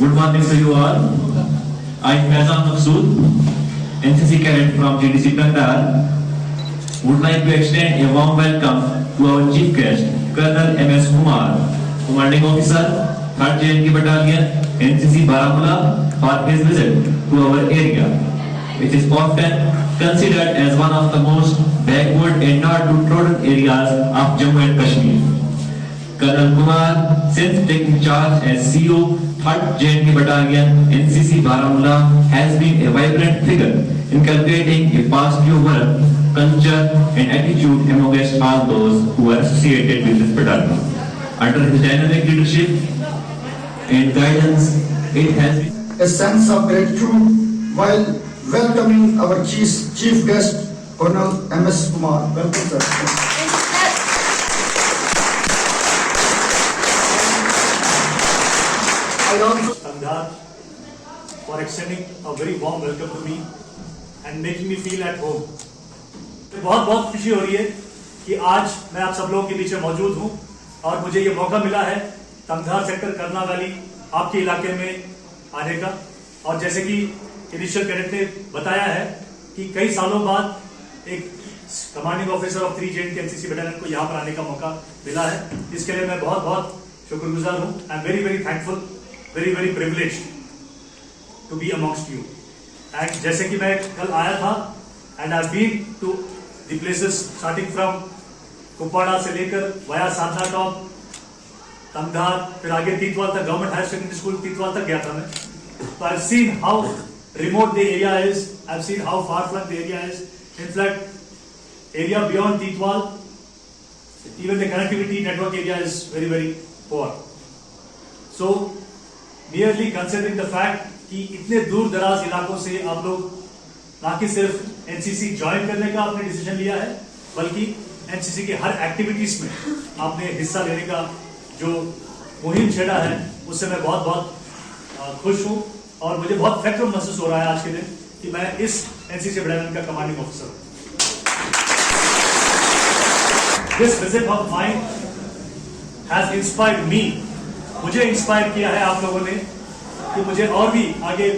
Good morning to you all. I am Faizan Maqsood, NCC cadet from GDC Kandahar. Would like to extend a warm welcome to our chief guest, Colonel M.S. Kumar, Commanding Officer, 3rd JNK Battalion, NCC Baramulla, for his visit to our area, which is often considered as one of the most backward and not too trodden areas of Jammu and Kashmir. Colonel Kumar, since taking charge as CEO, 3rd JNK Battalion, NCC Baramulla, has been a vibrant figure inculcating a positive work, culture and attitude amongst all those who are associated with this battalion. Under his dynamic leadership and guidance, it has been a sense of gratitude while welcoming our chief guest, Colonel M.S. Kumar. Welcome, sir. I also Kandahar for extending a very warm welcome to me and making me feel at home. बहुत बहुत खुशी हो रही है कि आज मैं आप सब लोगों के बीच में मौजूद हूं और मुझे ये मौका मिला है कंधार सेक्टर करना वाली आपके इलाके में आने का। और जैसे कि इनिशियल कैडेट ने बताया है कि कई सालों बाद एक commanding officer of 3 JNK NCC battalion को यहाँ पर आने का मौका मिला है। इसके लिए मैं बहुत बहुत शुक्रगुजार हूँ। I am very very thankful, very very privileged to be amongst you. And जैसे कि मैं कल आया था and I been to the places starting from Kupwara से लेकर वाया साधना टॉप, कंधार, फिर आगे तीतवाल तक, गवर्नमेंट हायर सेकेंडरी स्कूल तीतवाल तक गया था मैं। तो I have seen how remote the area is, I have seen how far flung the area is. In fact, area beyond Titwal, even the connectivity network area is very very poor. So, merely considering the fact कि इतने दूर दराज इलाकों से आप लोग ना कि सिर्फ एनसीसी ज्वाइन करने का आपने डिसीजन लिया है, बल्कि एनसीसी के हर एक्टिविटीज में आपने हिस्सा लेने का जो मुहिम छेड़ा है, उससे मैं बहुत बहुत खुश हूँ और मुझे बहुत फैक्टर महसूस हो रहा है आज के दिन कि मैं इस एनसीसी बटालियन का कमांडिंग ऑफिसर हूँ। This visit of mine has inspired me, मुझे इंस्पायर किया है आप लोगों ने कि मुझे और भी आगे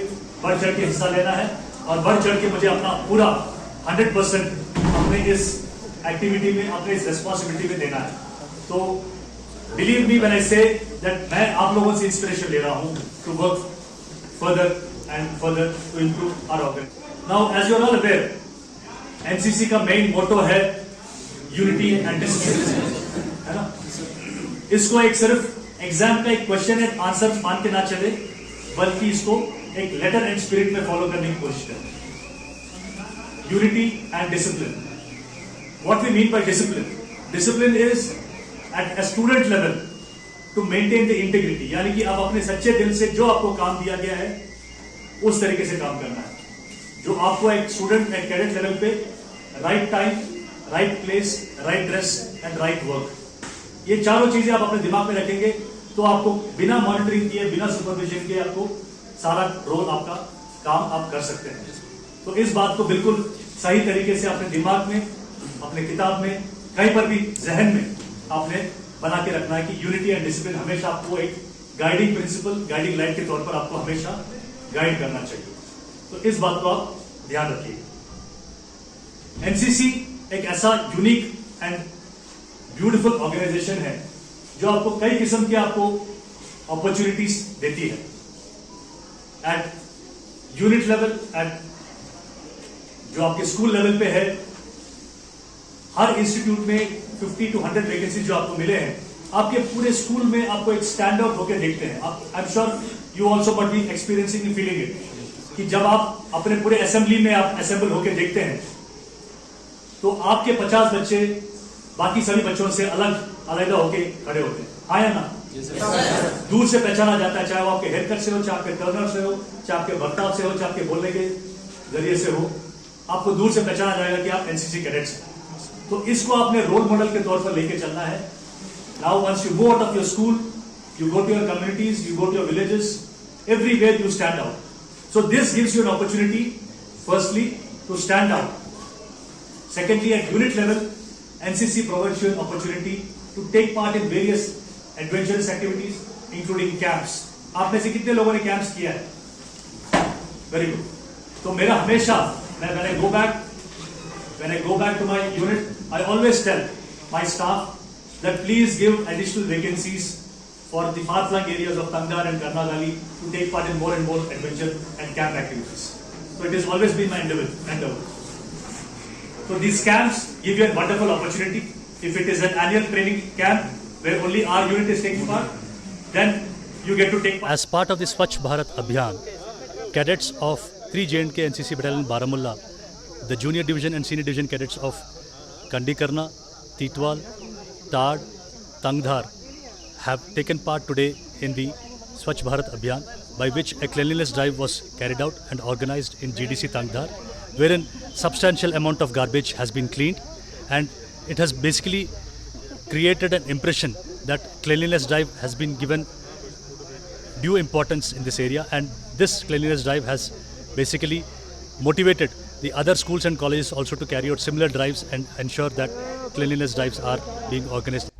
बढ़ चढ़ के हिस्सा लेना है और बढ़ चढ़ के मुझे अपना पूरा 100% अपने इस एक्टिविटी में, अपने इस रेस्पॉन्सिबिलिटी में देना है। तो believe me when I say that मैं आप लोगों से इंस्पिरेशन ले रहा हूँ to work further and further to improve our organization. Now, as you are all aware, NCC का main motto है unity and discipline, है ना? इसको एक सिर्फ एग्जाम का एक क्वेश्चन एंड आंसर मान के ना चले, बल्कि इसको एक लेटर एंड स्पिरिट में फॉलो करने की कोशिश करें। Unity and discipline. What we mean by discipline? Discipline is at a student level to maintain the integrity, यानी कि आप अपने सच्चे दिल से जो आपको काम दिया गया है उस तरीके से काम करना है। जो आपको एक स्टूडेंट एक कैडेट लेवल पे right time, right place, right dress and right work, ये चारों चीजें आप अपने दिमाग में रखेंगे तो आपको बिना मॉनिटरिंग किए, बिना सुपरविजन के आपको सारा रोल आपका काम आप कर सकते हैं। तो इस बात को बिल्कुल सही तरीके से अपने दिमाग में, अपने किताब में, कहीं पर भी जहन में आपने बना के रखना है कि यूनिटी एंड डिसिप्लिन हमेशा आपको एक गाइडिंग प्रिंसिपल, गाइडिंग लाइट के तौर पर आपको हमेशा गाइड करना चाहिए। तो इस बात को आप ध्यान रखिए। एनसीसी एक ऐसा यूनिक एंड ब्यूटीफुल ऑर्गेनाइजेशन है जो आपको कई किस्म की आपको अपॉर्चुनिटीज देती है एट यूनिट लेवल, एट जो आपके स्कूल लेवल पे है। हर इंस्टीट्यूट में 50 to 100 वैकेंसी जो आपको मिले हैं, आपके पूरे स्कूल में आपको एक स्टैंड आउट होकर देखते हैं। I am sure you also must be experiencing and feeling it कि जब आप अपने पूरे असेंबली में आप असेंबल होकर देखते हैं तो आपके 50 बच्चे बाकी सभी बच्चों से अलग अलग होकर खड़े होते हैं। हाँ या ना? दूर से पहचाना जाता है, चाहे वो आपके हेयर कट से हो, चाहे आपके टर्नर से हो, चाहे आपके बर्ताव से हो, चाहे आपके बोलने के जरिए से हो, आपको दूर से पहचाना जाएगा कि आप एनसीसी कैडेट्स हैं। तो इसको आपने रोल मॉडल के तौर पर लेके चलना है। Now once you go out of your school, you go to your communities, you go to your villages, everywhere you stand out. So this gives you an opportunity firstly to stand out. Secondly, at unit level, NCC provides you an opportunity to take part in various adventurous activities, including camps. आप में से कितने लोगों ने camps किया है? Very good. तो मेरा हमेशा when I go back to my unit, I always tell my staff that please give additional vacancies for the far-flung areas of Tangdar and Karnagali to take part in more and more adventure and camp activities. So it has always been my endeavor. So these camps give you a wonderful opportunity. If it is an annual training camp where only our unit is taking part, then you get to take part. As part of the Swachh Bharat Abhiyan, cadets of 3 J&K NCC Battalion Baramulla, the junior division and senior division cadets of Kandikarna, Titwal, Tad, Tangdhar have taken part today in the Swachh Bharat Abhiyan, by which a cleanliness drive was carried out and organized in GDC Tangdhar, wherein substantial amount of garbage has been cleaned, and it has basically created an impression that cleanliness drive has been given due importance in this area, and this cleanliness drive has basically motivated the other schools and colleges also to carry out similar drives and ensure that cleanliness drives are being organized.